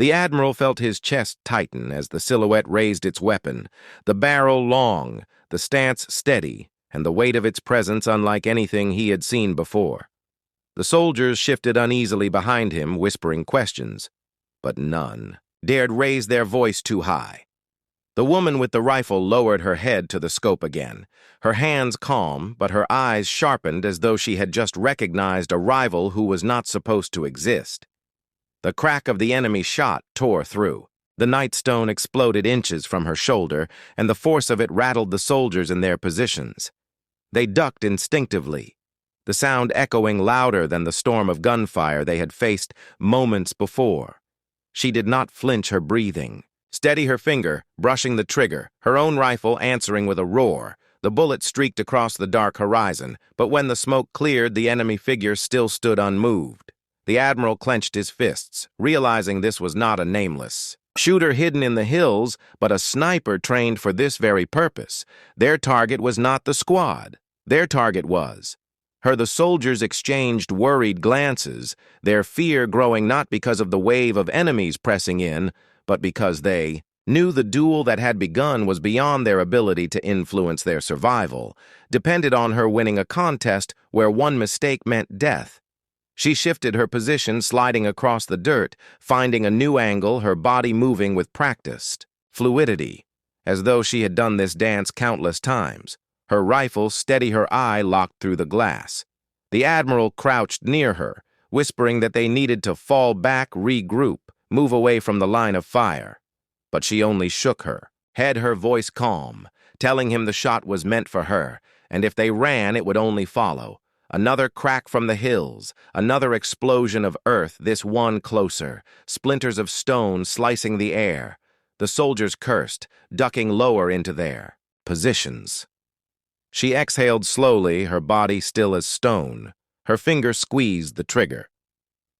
The admiral felt his chest tighten as the silhouette raised its weapon, the barrel long, the stance steady, and the weight of its presence unlike anything he had seen before. The soldiers shifted uneasily behind him, whispering questions, but none dared raise their voice too high. The woman with the rifle lowered her head to the scope again, her hands calm, but her eyes sharpened as though she had just recognized a rival who was not supposed to exist. The crack of the enemy shot tore through. The nightstone exploded inches from her shoulder, and the force of it rattled the soldiers in their positions. They ducked instinctively, the sound echoing louder than the storm of gunfire they had faced moments before. She did not flinch her breathing. Steady her finger, brushing the trigger, her own rifle answering with a roar. The bullet streaked across the dark horizon, but when the smoke cleared, the enemy figure still stood unmoved. The admiral clenched his fists, realizing this was not a nameless shooter hidden in the hills, but a sniper trained for this very purpose. Their target was not the squad. Their target was her. The soldiers exchanged worried glances, their fear growing not because of the wave of enemies pressing in, but because they knew the duel that had begun was beyond their ability to influence their survival, depended on her winning a contest where one mistake meant death. She shifted her position, sliding across the dirt, finding a new angle, her body moving with practiced fluidity, as though she had done this dance countless times. Her rifle steady, her eye locked through the glass. The admiral crouched near her, whispering that they needed to fall back, regroup, move away from the line of fire. But she only shook her head, her voice calm, telling him the shot was meant for her, and if they ran, it would only follow. Another crack from the hills, another explosion of earth, this one closer, splinters of stone slicing the air. The soldiers cursed, ducking lower into their positions. She exhaled slowly, her body still as stone. Her finger squeezed the trigger.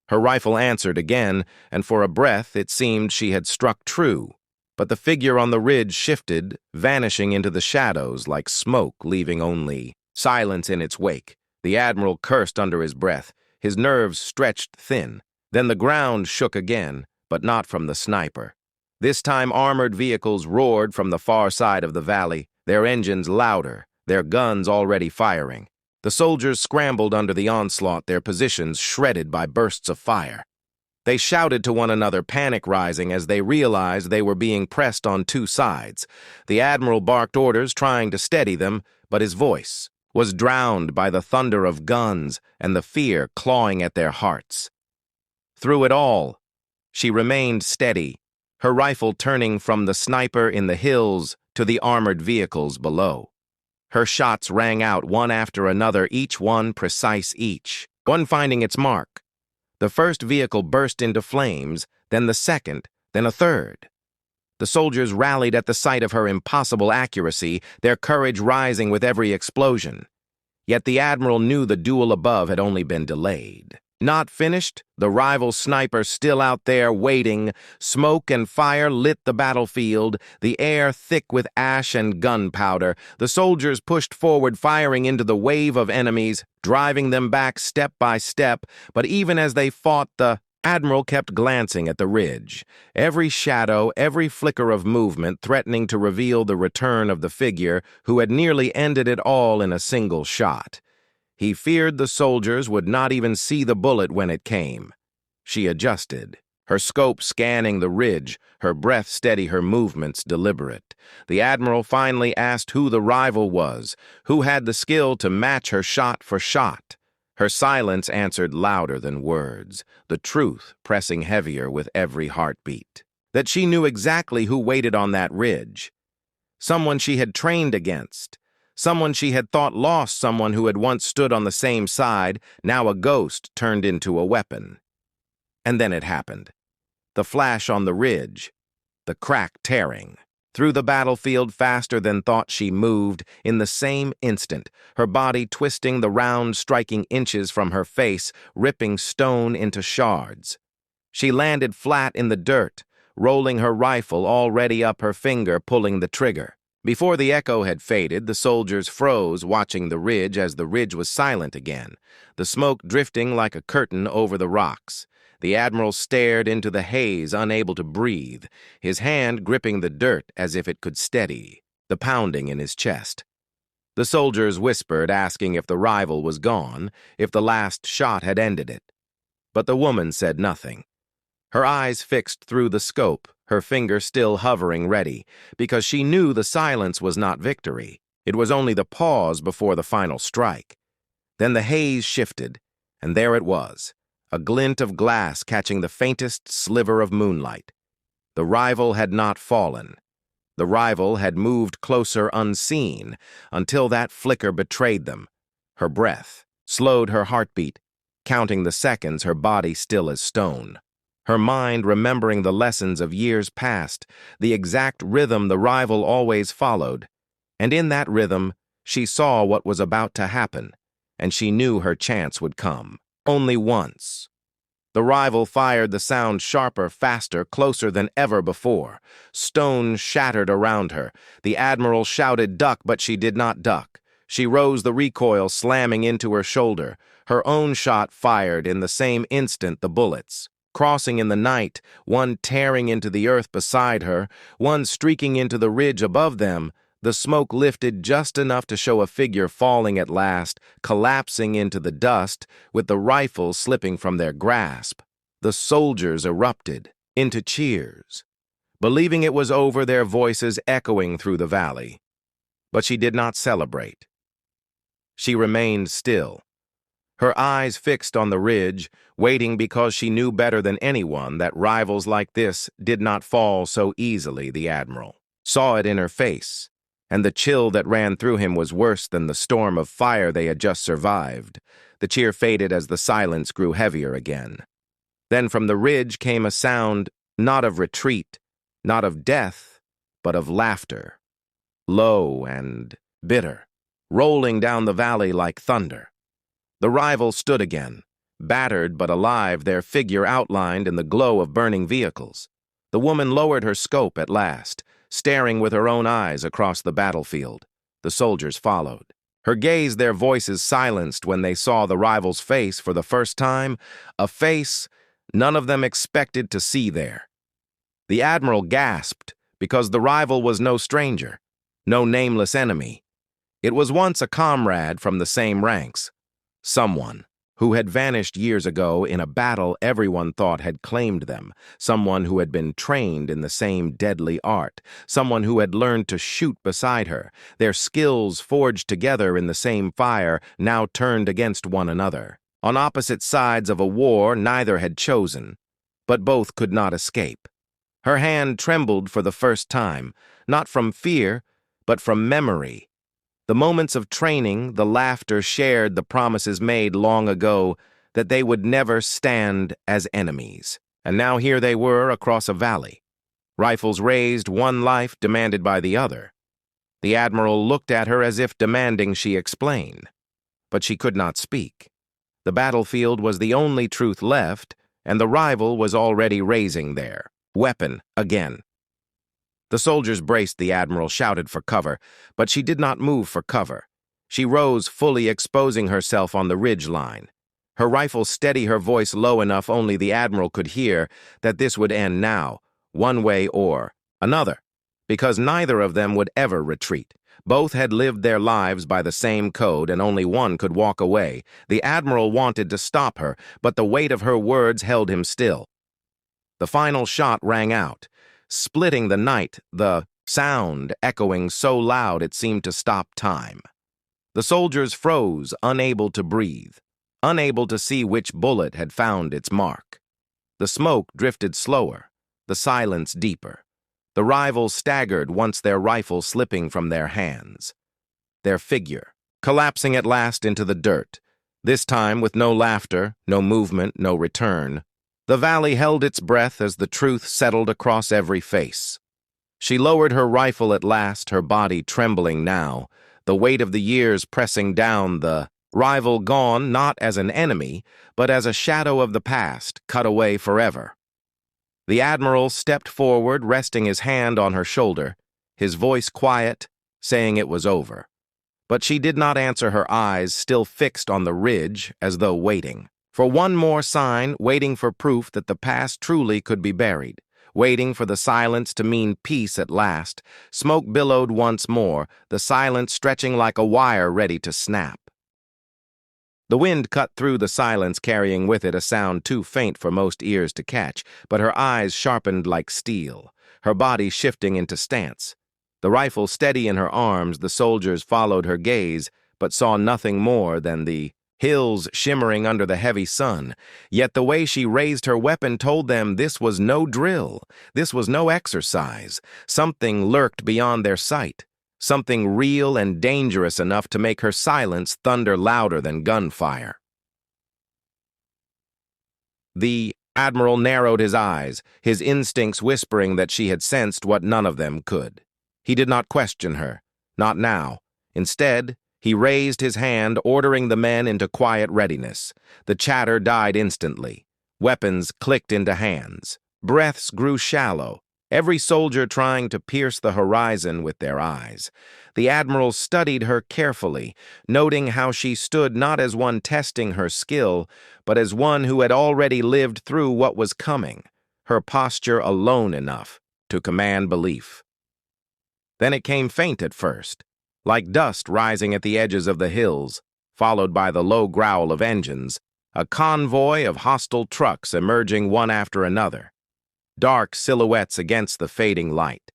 Her rifle answered again, and for a breath it seemed she had struck true. But the figure on the ridge shifted, vanishing into the shadows like smoke, leaving only silence in its wake. The admiral cursed under his breath, his nerves stretched thin. Then the ground shook again, but not from the sniper. This time armored vehicles roared from the far side of the valley, their engines louder, their guns already firing. The soldiers scrambled under the onslaught, their positions shredded by bursts of fire. They shouted to one another, panic rising as they realized they were being pressed on two sides. The admiral barked orders, trying to steady them, but his voice was drowned by the thunder of guns and the fear clawing at their hearts. Through it all, she remained steady, her rifle turning from the sniper in the hills to the armored vehicles below. Her shots rang out one after another, each one precise, each one finding its mark. The first vehicle burst into flames, then the second, then a third. The soldiers rallied at the sight of her impossible accuracy, their courage rising with every explosion. Yet the admiral knew the duel above had only been delayed. Not finished, the rival sniper still out there waiting. Smoke and fire lit the battlefield, the air thick with ash and gunpowder. The soldiers pushed forward, firing into the wave of enemies, driving them back step by step. But even as they fought, the admiral kept glancing at the ridge, every shadow, every flicker of movement threatening to reveal the return of the figure who had nearly ended it all in a single shot. He feared the soldiers would not even see the bullet when it came. She adjusted, her scope scanning the ridge, her breath steady, her movements deliberate. The admiral finally asked who the rival was, who had the skill to match her shot for shot. Her silence answered louder than words, the truth pressing heavier with every heartbeat. That she knew exactly who waited on that ridge. Someone she had trained against. Someone she had thought lost, someone who had once stood on the same side, now a ghost turned into a weapon. And then it happened. The flash on the ridge, the crack tearing. Through the battlefield faster than thought she moved, in the same instant, her body twisting, the round striking inches from her face, ripping stone into shards. She landed flat in the dirt, rolling her rifle already up her finger, pulling the trigger. Before the echo had faded, the soldiers froze, watching the ridge as the ridge was silent again, the smoke drifting like a curtain over the rocks. The admiral stared into the haze, unable to breathe, his hand gripping the dirt as if it could steady the pounding in his chest. The soldiers whispered, asking if the rival was gone, if the last shot had ended it. But the woman said nothing. Her eyes fixed through the scope, her finger still hovering ready, because she knew the silence was not victory. It was only the pause before the final strike. Then the haze shifted, and there it was, a glint of glass catching the faintest sliver of moonlight. The rival had not fallen. The rival had moved closer unseen until that flicker betrayed them. Her breath slowed her heartbeat, counting the seconds, her body still as stone. Her mind remembering the lessons of years past, the exact rhythm the rival always followed. And in that rhythm, she saw what was about to happen, and she knew her chance would come. Only once. The rival fired the sound sharper, faster, closer than ever before. Stone shattered around her. The admiral shouted duck, but she did not duck. She rose, the recoil slamming into her shoulder. Her own shot fired in the same instant, the bullets crossing in the night, one tearing into the earth beside her, one streaking into the ridge above them. The smoke lifted just enough to show a figure falling at last, collapsing into the dust, with the rifle slipping from their grasp. The soldiers erupted into cheers, believing it was over, their voices echoing through the valley. But she did not celebrate. She remained still, her eyes fixed on the ridge, waiting because she knew better than anyone that rivals like this did not fall so easily. The admiral saw it in her face, and the chill that ran through him was worse than the storm of fire they had just survived. The cheer faded as the silence grew heavier again. Then from the ridge came a sound, not of retreat, not of death, but of laughter, low and bitter, rolling down the valley like thunder. The rival stood again, battered but alive, their figure outlined in the glow of burning vehicles. The woman lowered her scope at last, staring with her own eyes across the battlefield. The soldiers followed. Her gaze, their voices silenced when they saw the rival's face for the first time, a face none of them expected to see there. The admiral gasped, because the rival was no stranger, no nameless enemy. It was once a comrade from the same ranks, someone who had vanished years ago in a battle everyone thought had claimed them, someone who had been trained in the same deadly art, someone who had learned to shoot beside her, their skills forged together in the same fire, now turned against one another. On opposite sides of a war neither had chosen, but both could not escape. Her hand trembled for the first time, not from fear, but from memory. The moments of training, the laughter shared, the promises made long ago that they would never stand as enemies. And now here they were across a valley. Rifles raised, one life demanded by the other. The admiral looked at her as if demanding she explain. But she could not speak. The battlefield was the only truth left, and the rival was already raising their weapon again. The soldiers braced. The admiral shouted for cover, but she did not move for cover. She rose, fully exposing herself on the ridge line. Her rifle steady, her voice low enough only the admiral could hear, that this would end now, one way or another, because neither of them would ever retreat. Both had lived their lives by the same code, and only one could walk away. The admiral wanted to stop her, but the weight of her words held him still. The final shot rang out, splitting the night, the sound echoing so loud it seemed to stop time. The soldiers froze, unable to breathe, unable to see which bullet had found its mark. The smoke drifted slower, the silence deeper. The rivals staggered, once their rifle slipping from their hands. Their figure, collapsing at last into the dirt, this time with no laughter, no movement, no return. The valley held its breath as the truth settled across every face. She lowered her rifle at last, her body trembling now, the weight of the years pressing down, the rival gone not as an enemy, but as a shadow of the past, cut away forever. The admiral stepped forward, resting his hand on her shoulder, his voice quiet, saying it was over. But she did not answer, her eyes still fixed on the ridge as though waiting. For one more sign, waiting for proof that the past truly could be buried, waiting for the silence to mean peace at last, smoke billowed once more, the silence stretching like a wire ready to snap. The wind cut through the silence, carrying with it a sound too faint for most ears to catch, but her eyes sharpened like steel, her body shifting into stance. The rifle steady in her arms, the soldiers followed her gaze, but saw nothing more than the hills shimmering under the heavy sun. Yet the way she raised her weapon told them this was no drill, this was no exercise. Something lurked beyond their sight. Something real and dangerous enough to make her silence thunder louder than gunfire. The admiral narrowed his eyes, his instincts whispering that she had sensed what none of them could. He did not question her, not now. Instead, he raised his hand, ordering the men into quiet readiness. The chatter died instantly. Weapons clicked into hands. Breaths grew shallow, every soldier trying to pierce the horizon with their eyes. The admiral studied her carefully, noting how she stood not as one testing her skill, but as one who had already lived through what was coming, her posture alone enough to command belief. Then it came faint at first, like dust rising at the edges of the hills, followed by the low growl of engines, a convoy of hostile trucks emerging one after another, dark silhouettes against the fading light.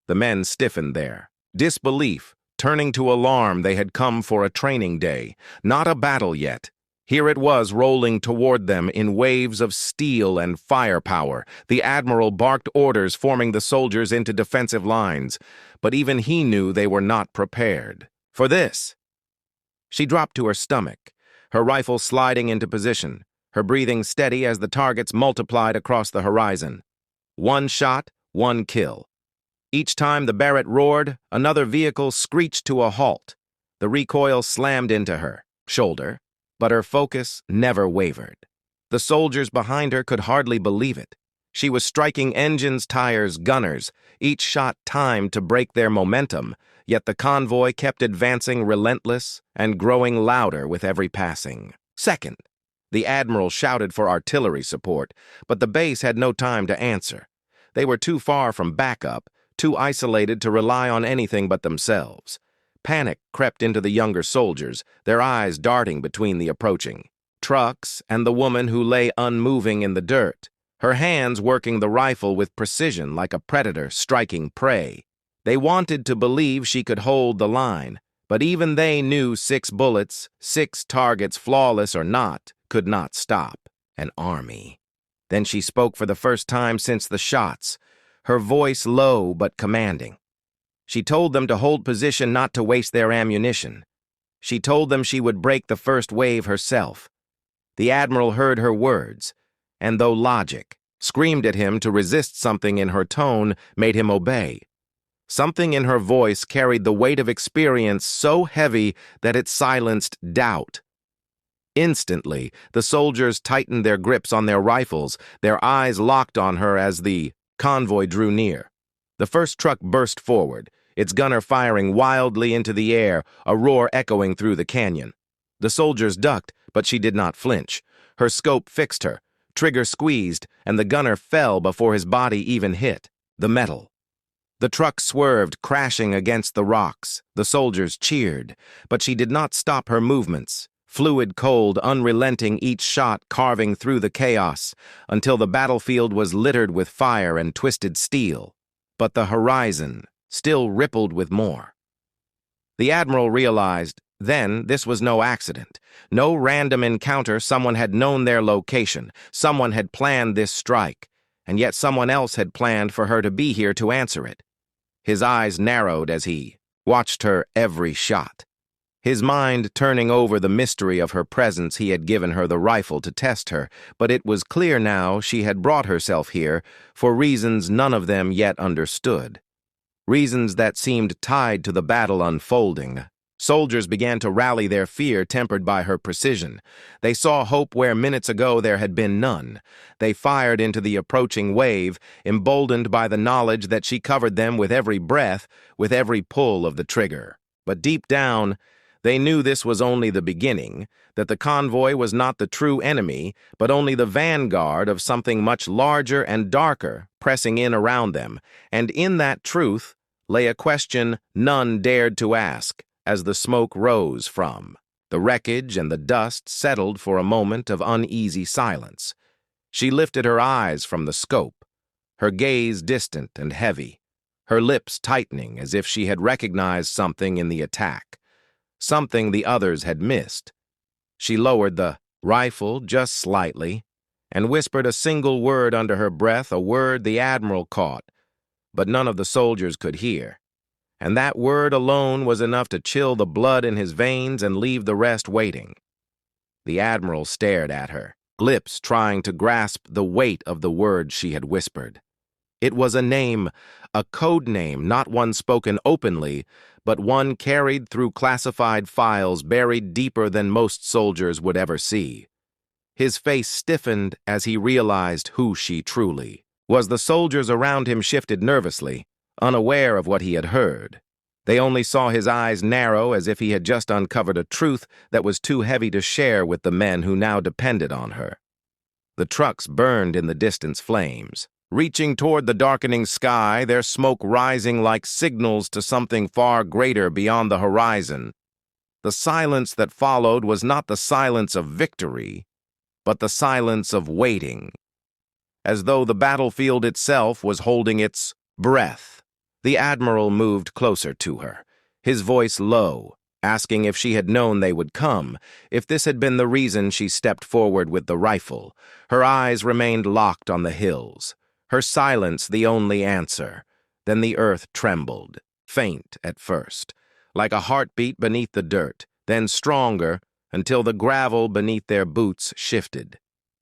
The men stiffened there, disbelief turning to alarm. They had come for a training day, not a battle yet. Here it was rolling toward them in waves of steel and firepower. The admiral barked orders, forming the soldiers into defensive lines, but even he knew they were not prepared for this. She dropped to her stomach, her rifle sliding into position, her breathing steady as the targets multiplied across the horizon. One shot, one kill. Each time the Barrett roared, another vehicle screeched to a halt. The recoil slammed into her shoulder, but her focus never wavered. The soldiers behind her could hardly believe it. She was striking engines, tires, gunners, each shot timed to break their momentum, yet the convoy kept advancing, relentless and growing louder with every passing second. The admiral shouted for artillery support, but the base had no time to answer. They were too far from backup, too isolated to rely on anything but themselves. Panic crept into the younger soldiers, their eyes darting between the approaching trucks and the woman who lay unmoving in the dirt, her hands working the rifle with precision like a predator striking prey. They wanted to believe she could hold the line, but even they knew 6 bullets, 6 targets, flawless or not, could not stop an army. Then she spoke for the first time since the shots, her voice low but commanding. She told them to hold position, not to waste their ammunition. She told them she would break the first wave herself. The admiral heard her words, and though logic screamed at him to resist, something in her tone made him obey. Something in her voice carried the weight of experience so heavy that it silenced doubt. Instantly, the soldiers tightened their grips on their rifles, their eyes locked on her as the convoy drew near. The first truck burst forward, its gunner firing wildly into the air, a roar echoing through the canyon. The soldiers ducked, but she did not flinch. Her scope fixed her, trigger squeezed, and the gunner fell before his body even hit the metal. The truck swerved, crashing against the rocks. The soldiers cheered, but she did not stop her movements. Fluid cold, unrelenting, each shot carving through the chaos, until the battlefield was littered with fire and twisted steel. But the horizon still rippled with more. The admiral realized then this was no accident, no random encounter. Someone had known their location, someone had planned this strike, and yet someone else had planned for her to be here to answer it. His eyes narrowed as he watched her every shot. His mind turning over the mystery of her presence. He had given her the rifle to test her, but it was clear now she had brought herself here for reasons none of them yet understood. Reasons that seemed tied to the battle unfolding. Soldiers began to rally, their fear tempered by her precision. They saw hope where minutes ago there had been none. They fired into the approaching wave, emboldened by the knowledge that she covered them with every breath, with every pull of the trigger. But deep down, They knew this was only the beginning, that the convoy was not the true enemy, but only the vanguard of something much larger and darker pressing in around them, and in that truth lay a question none dared to ask as the smoke rose from. The wreckage and the dust settled for a moment of uneasy silence. She lifted her eyes from the scope, her gaze distant and heavy, her lips tightening as if she had recognized something in the attack, something the others had missed. She lowered the rifle just slightly and whispered a single word under her breath, a word the Admiral caught, but none of the soldiers could hear. And that word alone was enough to chill the blood in his veins and leave the rest waiting. The Admiral stared at her, lips trying to grasp the weight of the word she had whispered. It was a name, a code name, not one spoken openly, but one carried through classified files buried deeper than most soldiers would ever see. His face stiffened as he realized who she truly was. The soldiers around him shifted nervously, unaware of what he had heard. They only saw his eyes narrow as if he had just uncovered a truth that was too heavy to share with the men who now depended on her. The trucks burned in the distance flames, reaching toward the darkening sky, their smoke rising like signals to something far greater beyond the horizon. The silence that followed was not the silence of victory, but the silence of waiting, as though the battlefield itself was holding its breath. The Admiral moved closer to her, his voice low, asking if she had known they would come, if this had been the reason she stepped forward with the rifle. Her eyes remained locked on the hills, her silence the only answer. Then the earth trembled, faint at first, like a heartbeat beneath the dirt, then stronger until the gravel beneath their boots shifted.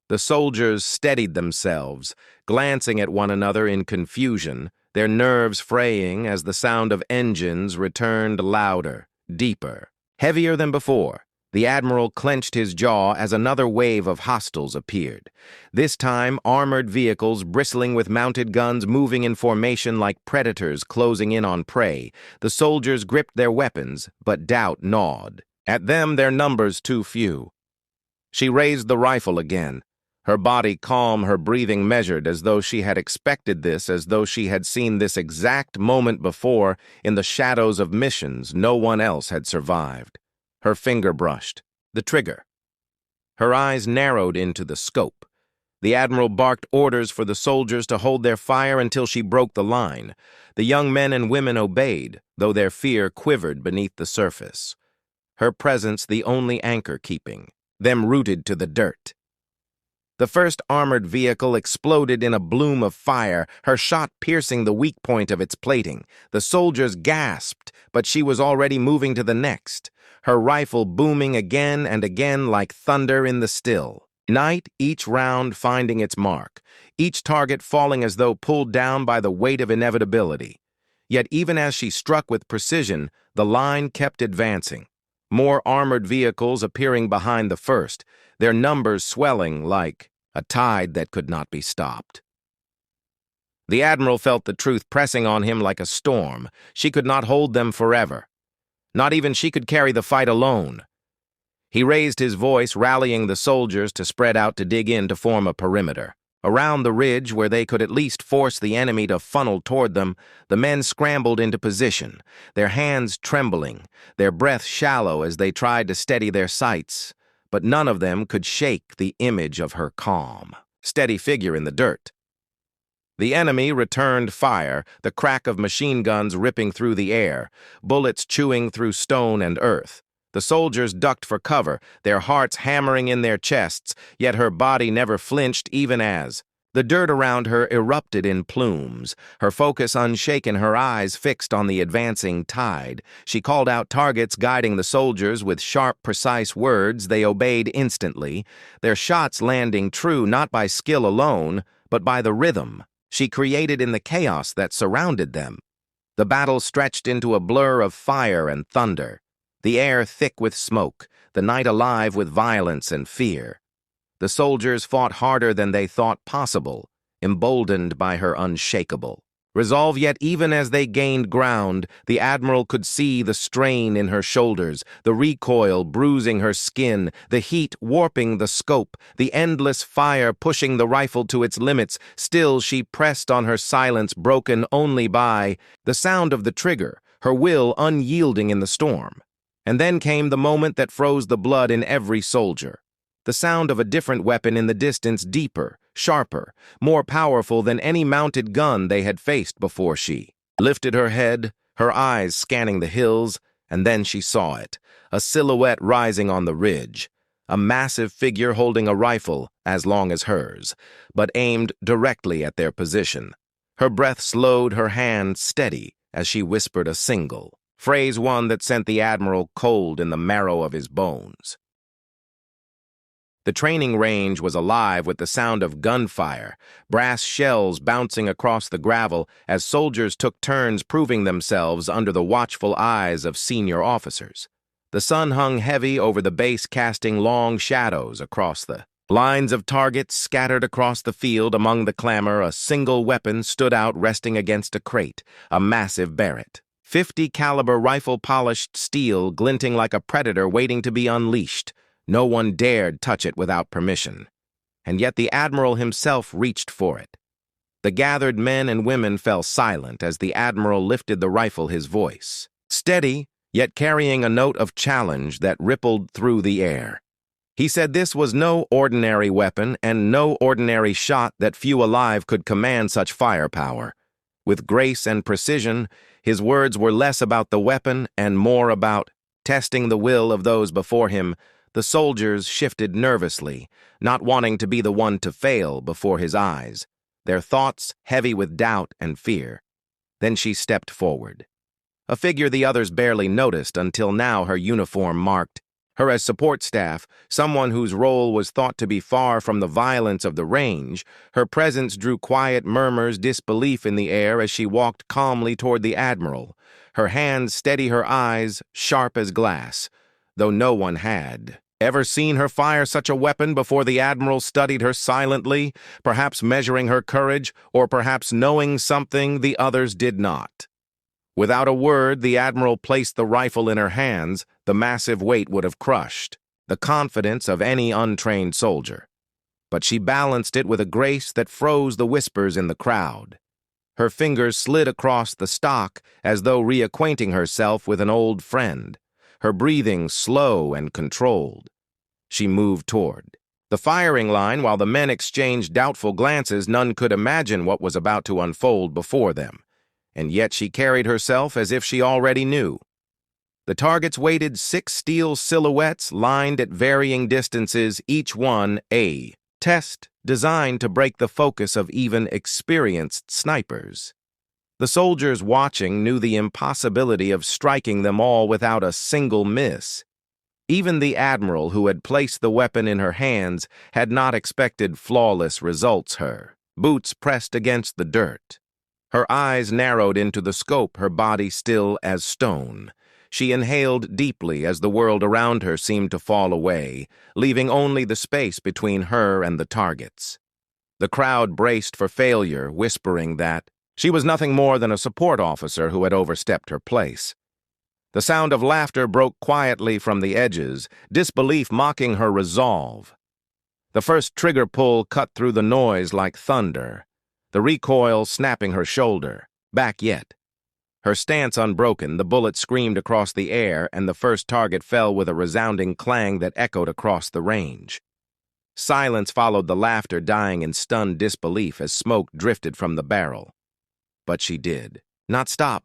The soldiers steadied themselves, glancing at one another in confusion, their nerves fraying as the sound of engines returned louder, deeper, heavier than before. The Admiral clenched his jaw as another wave of hostiles appeared. This time, armored vehicles bristling with mounted guns moving in formation like predators closing in on prey. The soldiers gripped their weapons, but doubt gnawed at them, their numbers too few. She raised the rifle again, her body calm, her breathing measured, as though she had expected this, as though she had seen this exact moment before in the shadows of missions no one else had survived. Her finger brushed the trigger. Her eyes narrowed into the scope. The Admiral barked orders for the soldiers to hold their fire until she broke the line. The young men and women obeyed, though their fear quivered beneath the surface. Her presence the only anchor keeping them rooted to the dirt. The first armored vehicle exploded in a bloom of fire, her shot piercing the weak point of its plating. The soldiers gasped, but she was already moving to the next, her rifle booming again and again like thunder in the still. Night, each round finding its mark, each target falling as though pulled down by the weight of inevitability. Yet even as she struck with precision, the line kept advancing. More armored vehicles appearing behind the first, their numbers swelling like a tide that could not be stopped. The Admiral felt the truth pressing on him like a storm. She could not hold them forever. Not even she could carry the fight alone. He raised his voice, rallying the soldiers to spread out to dig in to form a perimeter. Around the ridge, where they could at least force the enemy to funnel toward them, the men scrambled into position, their hands trembling, their breath shallow as they tried to steady their sights. But none of them could shake the image of her calm, steady figure in the dirt. The enemy returned fire, the crack of machine guns ripping through the air, bullets chewing through stone and earth. The soldiers ducked for cover, their hearts hammering in their chests, yet her body never flinched even as the dirt around her erupted in plumes, her focus unshaken, her eyes fixed on the advancing tide. She called out targets, guiding the soldiers with sharp, precise words. They obeyed instantly, their shots landing true not by skill alone, but by the rhythm she created in the chaos that surrounded them. The battle stretched into a blur of fire and thunder, the air thick with smoke, the night alive with violence and fear. The soldiers fought harder than they thought possible, emboldened by her unshakable Resolve, yet even as they gained ground, the Admiral could see the strain in her shoulders, the recoil bruising her skin, the heat warping the scope, the endless fire pushing the rifle to its limits. Still she pressed on, her silence broken only by the sound of the trigger, her will unyielding in the storm. And then came the moment that froze the blood in every soldier. The sound of a different weapon in the distance, deeper, sharper, more powerful than any mounted gun they had faced before. She lifted her head, her eyes scanning the hills, and then she saw it, a silhouette rising on the ridge, a massive figure holding a rifle as long as hers, but aimed directly at their position. Her breath slowed, her hand steady, as she whispered a single phrase, one that sent the Admiral cold in the marrow of his bones. The training range was alive with the sound of gunfire, brass shells bouncing across the gravel as soldiers took turns proving themselves under the watchful eyes of senior officers. The sun hung heavy over the base, casting long shadows across the lines of targets scattered across the field. Among the clamor, a single weapon stood out, resting against a crate, a massive Barrett. 50 caliber rifle, polished steel, glinting like a predator waiting to be unleashed. No one dared touch it without permission. And yet the Admiral himself reached for it. The gathered men and women fell silent as the Admiral lifted the rifle, his voice steady, yet carrying a note of challenge that rippled through the air. He said this was no ordinary weapon and no ordinary shot, that few alive could command such firepower. With grace and precision, his words were less about the weapon and more about testing the will of those before him. The soldiers shifted nervously, not wanting to be the one to fail before his eyes, their thoughts heavy with doubt and fear. Then she stepped forward, a figure the others barely noticed until now. Her uniform marked her as support staff, someone whose role was thought to be far from the violence of the range. Her presence drew quiet murmurs, disbelief in the air as she walked calmly toward the Admiral, her hands steady, her eyes sharp as glass. Though no one had ever seen her fire such a weapon before, the Admiral studied her silently, perhaps measuring her courage, or perhaps knowing something the others did not. Without a word, the Admiral placed the rifle in her hands. The massive weight would have crushed the confidence of any untrained soldier. But she balanced it with a grace that froze the whispers in the crowd. Her fingers slid across the stock as though reacquainting herself with an old friend, her breathing slow and controlled. She moved toward the firing line while the men exchanged doubtful glances. None could imagine what was about to unfold before them, and yet she carried herself as if she already knew. The targets waited, 6 steel silhouettes lined at varying distances, each one a test designed to break the focus of even experienced snipers. The soldiers watching knew the impossibility of striking them all without a single miss. Even the Admiral, who had placed the weapon in her hands, had not expected flawless results. Her boots pressed against the dirt, her eyes narrowed into the scope, her body still as stone. She inhaled deeply as the world around her seemed to fall away, leaving only the space between her and the targets. The crowd braced for failure, whispering that she was nothing more than a support officer who had overstepped her place. The sound of laughter broke quietly from the edges, disbelief mocking her resolve. The first trigger pull cut through the noise like thunder, the recoil snapping her shoulder. Back yet. Her stance unbroken, the bullet screamed across the air, and the first target fell with a resounding clang that echoed across the range. Silence followed the laughter, dying in stunned disbelief as smoke drifted from the barrel. But she did not stop.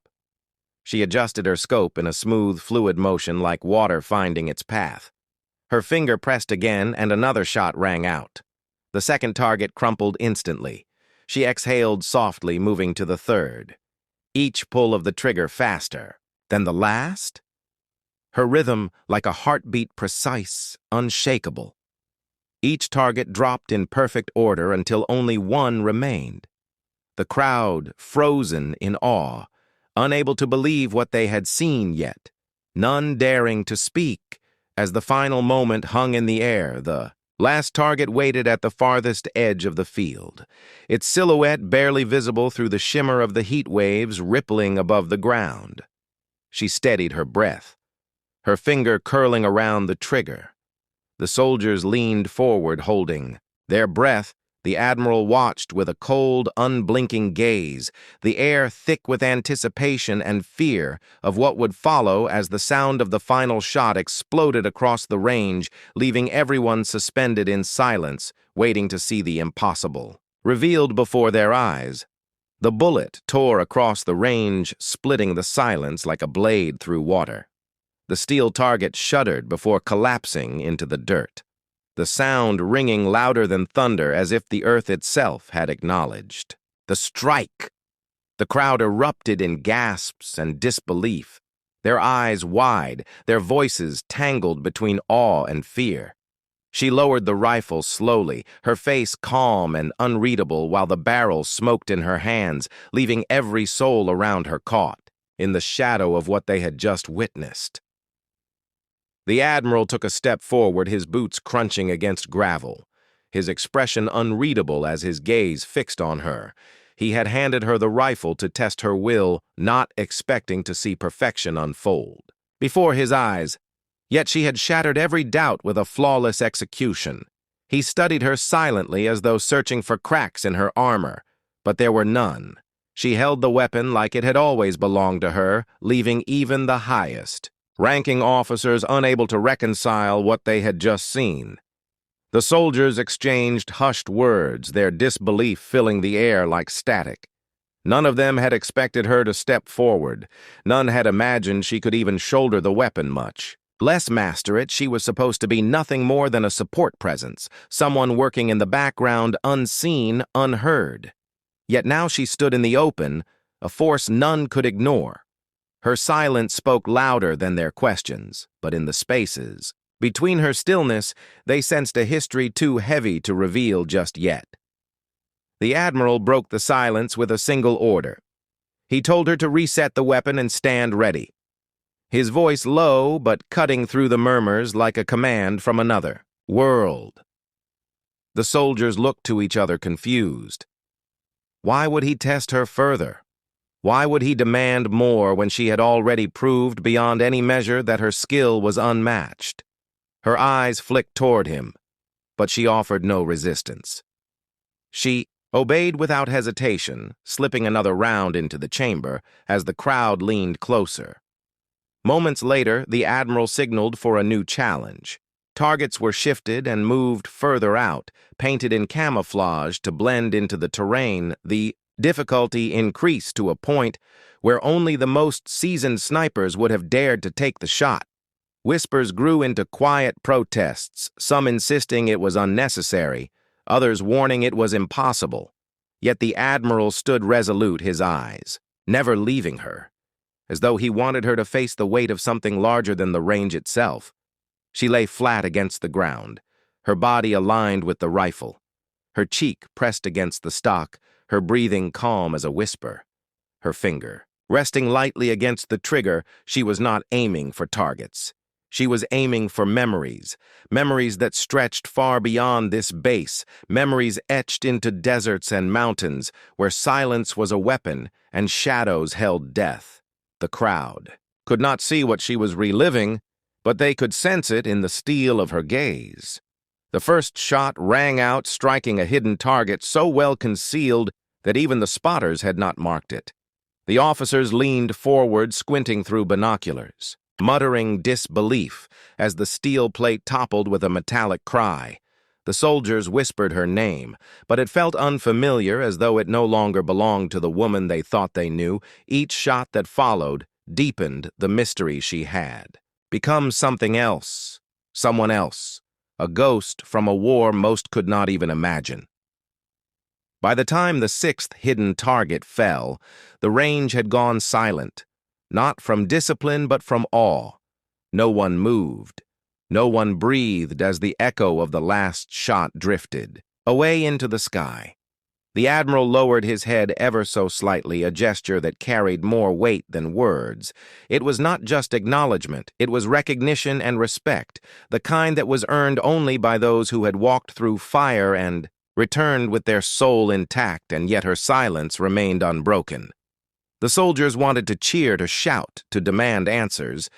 She adjusted her scope in a smooth, fluid motion like water finding its path. Her finger pressed again, and another shot rang out. The second target crumpled instantly. She exhaled softly, moving to the third, each pull of the trigger faster. Then the last? Her rhythm like a heartbeat, precise, unshakable. Each target dropped in perfect order until only one remained. The crowd frozen in awe, unable to believe what they had seen yet, none daring to speak as the final moment hung in the air, the Last target waited at the farthest edge of the field, its silhouette barely visible through the shimmer of the heat waves rippling above the ground. She steadied her breath, her finger curling around the trigger. The soldiers leaned forward, holding their breath. The admiral watched with a cold, unblinking gaze, the air thick with anticipation and fear of what would follow as the sound of the final shot exploded across the range, leaving everyone suspended in silence, waiting to see the impossible. Revealed before their eyes, the bullet tore across the range, splitting the silence like a blade through water. The steel target shuddered before collapsing into the dirt, the sound ringing louder than thunder, as if the earth itself had acknowledged the strike. The crowd erupted in gasps and disbelief, their eyes wide, their voices tangled between awe and fear. She lowered the rifle slowly, her face calm and unreadable, while the barrel smoked in her hands, leaving every soul around her caught in the shadow of what they had just witnessed. The admiral took a step forward, his boots crunching against gravel, his expression unreadable as his gaze fixed on her. He had handed her the rifle to test her will, not expecting to see perfection unfold before his eyes. Yet she had shattered every doubt with a flawless execution. He studied her silently as though searching for cracks in her armor, but there were none. She held the weapon like it had always belonged to her, leaving even the highest ranking officers unable to reconcile what they had just seen. The soldiers exchanged hushed words, their disbelief filling the air like static. None of them had expected her to step forward. None had imagined she could even shoulder the weapon much. Less master it, she was supposed to be nothing more than a support presence, someone working in the background, unseen, unheard. Yet now she stood in the open, a force none could ignore. Her silence spoke louder than their questions, but in the spaces between her stillness, they sensed a history too heavy to reveal just yet. The admiral broke the silence with a single order. He told her to reset the weapon and stand ready, his voice low but cutting through the murmurs like a command from another world. The soldiers looked to each other confused. Why would he test her further? Why would he demand more when she had already proved beyond any measure that her skill was unmatched? Her eyes flicked toward him, but she offered no resistance. She obeyed without hesitation, slipping another round into the chamber as the crowd leaned closer. Moments later, the admiral signaled for a new challenge. Targets were shifted and moved further out, painted in camouflage to blend into the terrain. The difficulty increased to a point where only the most seasoned snipers would have dared to take the shot. Whispers grew into quiet protests, some insisting it was unnecessary, others warning it was impossible. Yet the admiral stood resolute, his eyes never leaving her, as though he wanted her to face the weight of something larger than the range itself. She lay flat against the ground, her body aligned with the rifle, her cheek pressed against the stock, her breathing calm as a whisper. Her finger resting lightly against the trigger, she was not aiming for targets. She was aiming for memories, memories that stretched far beyond this base, memories etched into deserts and mountains, where silence was a weapon and shadows held death. The crowd could not see what she was reliving, but they could sense it in the steel of her gaze. The first shot rang out, striking a hidden target so well concealed that even the spotters had not marked it. The officers leaned forward, squinting through binoculars, muttering disbelief as the steel plate toppled with a metallic cry. The soldiers whispered her name, but it felt unfamiliar, as though it no longer belonged to the woman they thought they knew. Each shot that followed deepened the mystery she had become something else, someone else, a ghost from a war most could not even imagine. By the time the sixth hidden target fell, the range had gone silent, not from discipline but from awe. No one moved. No one breathed as the echo of the last shot drifted away into the sky. The admiral lowered his head ever so slightly, a gesture that carried more weight than words. It was not just acknowledgement, it was recognition and respect, the kind that was earned only by those who had walked through fire and returned with their soul intact, and yet her silence remained unbroken. The soldiers wanted to cheer, to shout, to demand answers,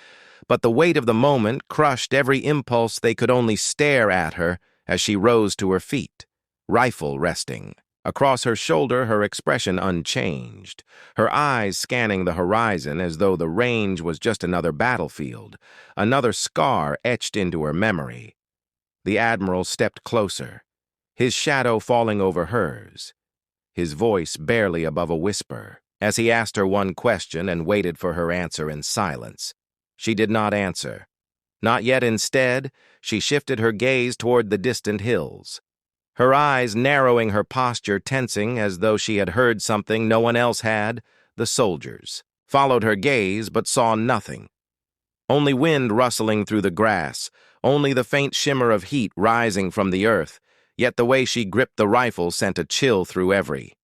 but the weight of the moment crushed every impulse. They could only stare at her as she rose to her feet, rifle resting. Across her shoulder, her expression unchanged, her eyes scanning the horizon as though the range was just another battlefield, another scar etched into her memory. The admiral stepped closer, his shadow falling over hers, his voice barely above a whisper, as he asked her one question and waited for her answer in silence. She did not answer. Not yet. Instead, she shifted her gaze toward the distant hills, her eyes narrowing, her posture tensing as though she had heard something no one else had. The soldiers followed her gaze but saw nothing. Only wind rustling through the grass, only the faint shimmer of heat rising from the earth, yet the way she gripped the rifle sent a chill through every